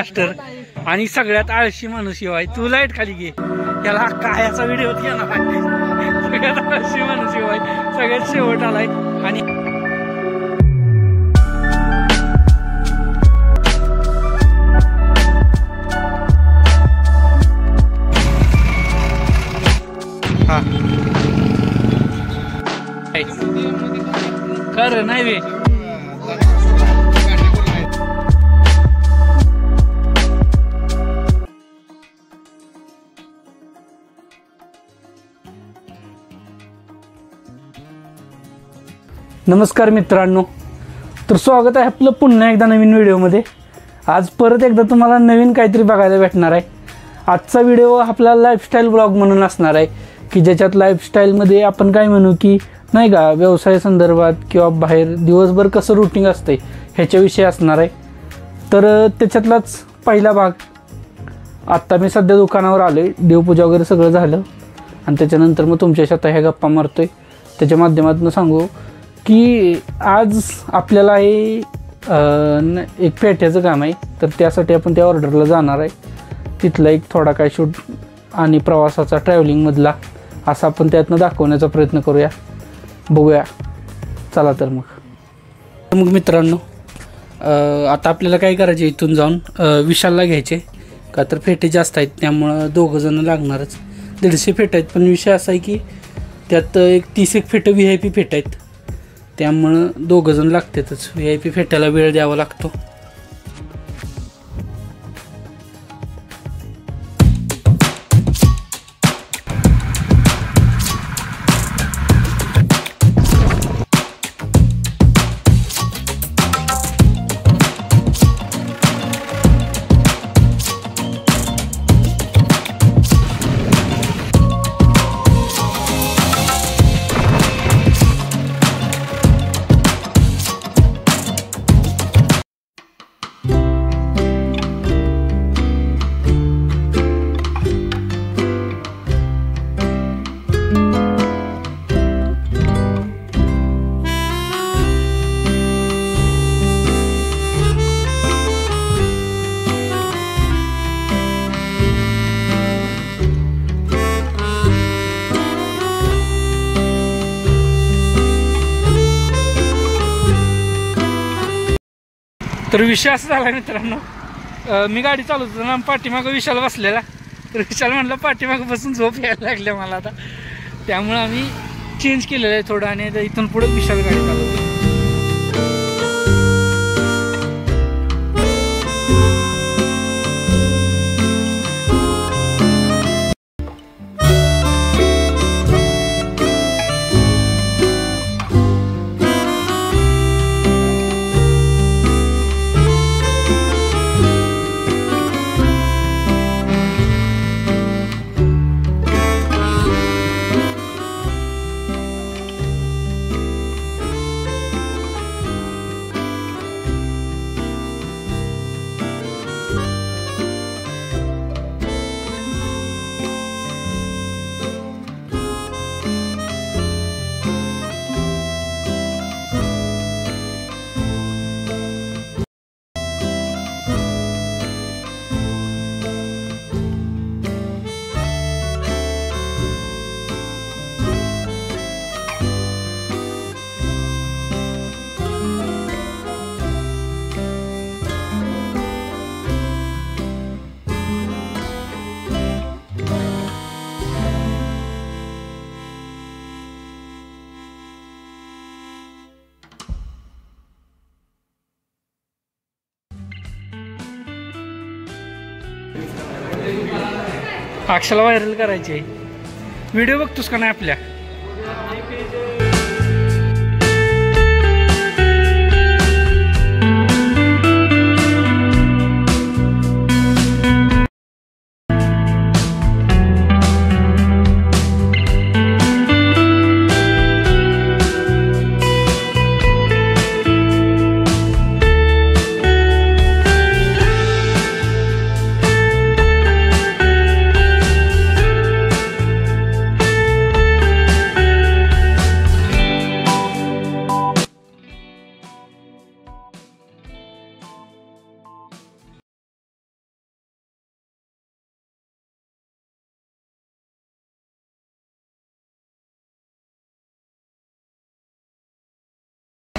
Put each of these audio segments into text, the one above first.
Master आणि सगळ्यात आळशी माणूस शिवाय तू लाईट खाली घे त्याला कायाचा व्हिडिओ घेणार सगळ्यात आळशी माणूस शिवाय सगळ्यात शेवट आलाय आणि खरं नाही वे नमस्कार मित्रांनो, तर स्वागत आहे आपलं पुन्हा एकदा नवीन व्हिडिओमध्ये। आज परत एकदा तुम्हाला नवीन काहीतरी बघायला भेटणार आहे। आजचा व्हिडिओ आपला लाईफस्टाईल ब्लॉग म्हणून असणार आहे की ज्याच्यात लाईफस्टाईलमध्ये आपण काय म्हणू की नाही का व्यवसाय संदर्भात किंवा बाहेर दिवसभर कसं रुटीन असते ह्याच्याविषयी असणार आहे। तर त्याच्यातलाच पहिला भाग। आत्ता मी सध्या दुकानावर आलो आहे, देवपूजा वगैरे सगळं झालं आणि त्याच्यानंतर मग तुमच्याशी आता ह्या गप्पा मारतोय। त्याच्या माध्यमातून सांगू की आज आपल्याला हे एक पेट्याचं काम आहे, तर त्यासाठी आपण त्या ऑर्डरला जाणार आहे। तिथला एक थोडा काय शूट आणि प्रवासाचा ट्रॅव्हलिंगमधला असा आपण त्यातनं दाखवण्याचा प्रयत्न करूया, बघूया। चला तर मग मित्रांनो, आता आपल्याला काय करायचे, इथून जाऊन विशालला घ्यायचे का तर फेटे जास्त आहेत त्यामुळं दोघंजणं लागणारच। 150 फेट आहेत, पण विषय असा आहे की त्यात एक 30 एक फेटं VIP फेट आहेत त्यामुळं दोघंजण लागतातच। VIP फेट्याला वेळ द्यावा लागतो। तर विषय असा झाला मित्रांनो, मी गाडी चालवतो ना, पाठीमागं विशाल बसलेला, तर विशाल म्हणलं पाठीमागं बसून झोप यायला लागल्या मला आता, त्यामुळं आम्ही चेंज केलेलं आहे थोडं आणि इथून पुढे विशाल गाडी चालवतो। अक्षला व्हायरल करायची आहे, व्हिडिओ बघतोस का नाही आपल्या?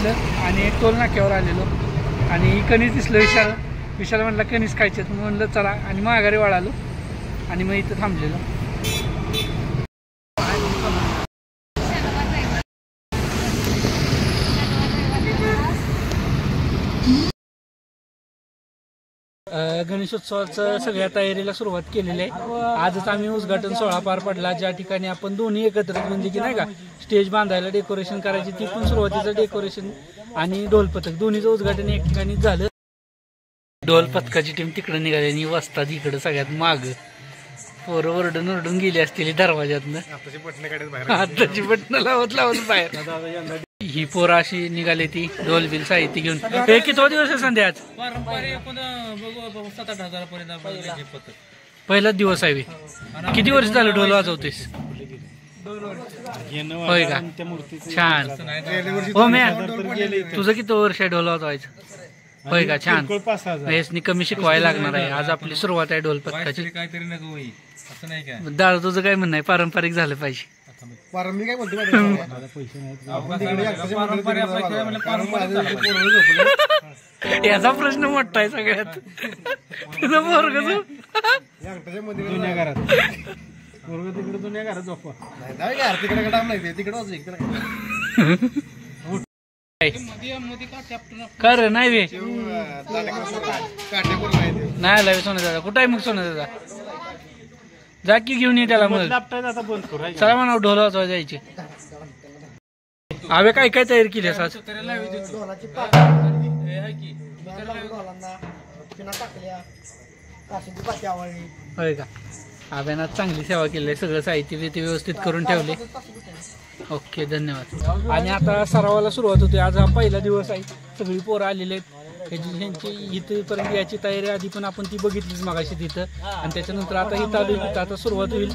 घेतलं आणि टोल नाक्यावर आलेलो आणि कणीस दिसलं विशाल म्हटलं कणीस खायचे म्हणलं चला आणि माघारी वळालो आणि मग इथं थांबलेलो. गणेशोत्सवाचं सगळ्या तयारीला सुरुवात केलेली आहे. आजच आम्ही उद्घाटन सोहळा पार पडला ज्या ठिकाणी आपण दोन्ही एकत्रित म्हणजे की नाही का स्टेज बांधायला डेकोरेशन करायची ती पण सुरुवातीचं डेकोरेशन आणि ढोल पथक दोन्हीचं उद्घाटन एक ठिकाणी झालं. ढोल पथकाची टीम तिकडे निघाली आणि वस्ताद इकडे सगळ्यात माग पोरं ओरडून गेली असतील दरवाज्यातनं आताची बटणं लावत बाहेर. ही पोरं अशी निघाली ती ढोल बिल साहित्य घेऊन. हे किती दिवस आहे संध्या आज? 7-8 पहिलाच दिवस आहे. किती वर्ष झालं ढोल वाजवतेस? होय का छान. हो मॅम तुझं किती वर्ष आहे ढोल वाजवायचं? होय का छान. हेच कमी शिकवायला लागणार आहे. आज आपली सुरुवात आहे ढोल पथकाची. दादा तुझं काय म्हणणं आहे? पारंपरिक झालं पाहिजे. याचा प्रश्न मोठा आहे सगळ्यात. तुझं पोरग जुन्या घरात तिकडे जुन्या घरात झोपा कर नाही वे नाही आला सोना दादा. कुठं आहे मग सोना दादा? जा की घेऊन ये त्याला. मग चला म्हणा ढोल वाजवा जायचे. आवे काय काय तयारी केली आज? होय का. आव्यानं चांगली सेवा केली आहे. सगळं साहित्य व्यवस्थित करून ठेवले. ओके धन्यवाद. आणि आता सरावाला सुरुवात होते. आज हा पहिला दिवस आहे. सगळी पोरं आलेली आहेत. ह्यांची इथपर्यंत याची तयारी आधी पण आपण ती बघितलीच मगाशी तिथं आणि त्याच्यानंतर आता इथं आलो. इथं आता सुरुवात होईल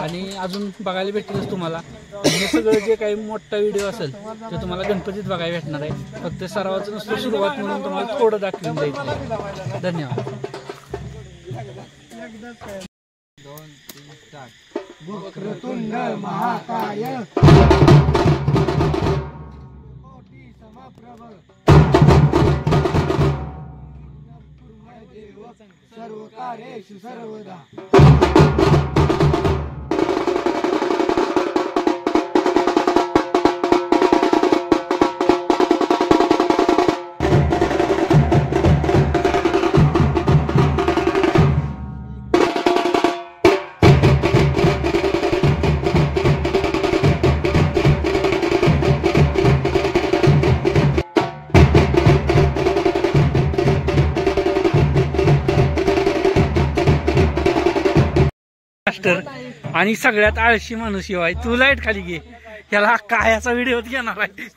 आणि अजून बघायला भेटेलच तुम्हाला. हे सगळं जे काही मोठा व्हिडिओ असेल ते तुम्हाला गणपतीत बघायला भेटणार आहे. फक्त सरावाचं नुसतं सुरुवात म्हणून तुम्हाला थोडं दाखवून जाईल. धन्यवाद. वक्रतुंड महाकाय सर्व कार्येषु सर्वदा. आणि सगळ्यात आळशी माणूस शिवाय तू लाईट खाली घे. याला कायाचा व्हिडिओ घेणार आहे.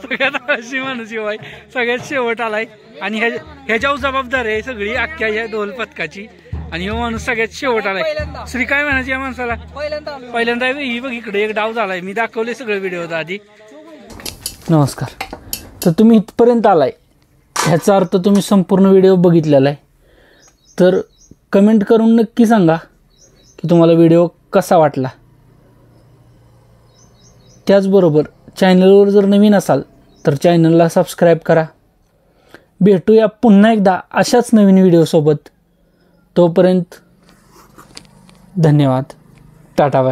सगळ्यात आळशी माणूस शिवाय सगळ्यात शेवट आलाय आणि ह्याच्यावर जबाबदार आहे सगळी अख्ख्या ह्या ढोल पथकाची. आणि हा माणूस सगळ्यात शेवट आलाय. श्री काय म्हणायचं या माणसाला? पहिल्यांदा ही बघ इकडे एक डाव झालाय. मी दाखवले सगळे व्हिडिओ आधी. नमस्कार. तर तुम्ही इथपर्यंत आलाय ह्याचा अर्थ तुम्ही संपूर्ण व्हिडिओ बघितलेला आहे. तर कमेंट करून नक्की सांगा की तुम्हाला व्हिडिओ कसा वाटला. त्याचबरोबर चॅनलवर जर नवीन असाल तर चॅनलला सबस्क्राईब करा. भेटूया पुन्हा एकदा अशाच नवीन व्हिडिओसोबत. तोपर्यंत धन्यवाद. Ta-ta bye.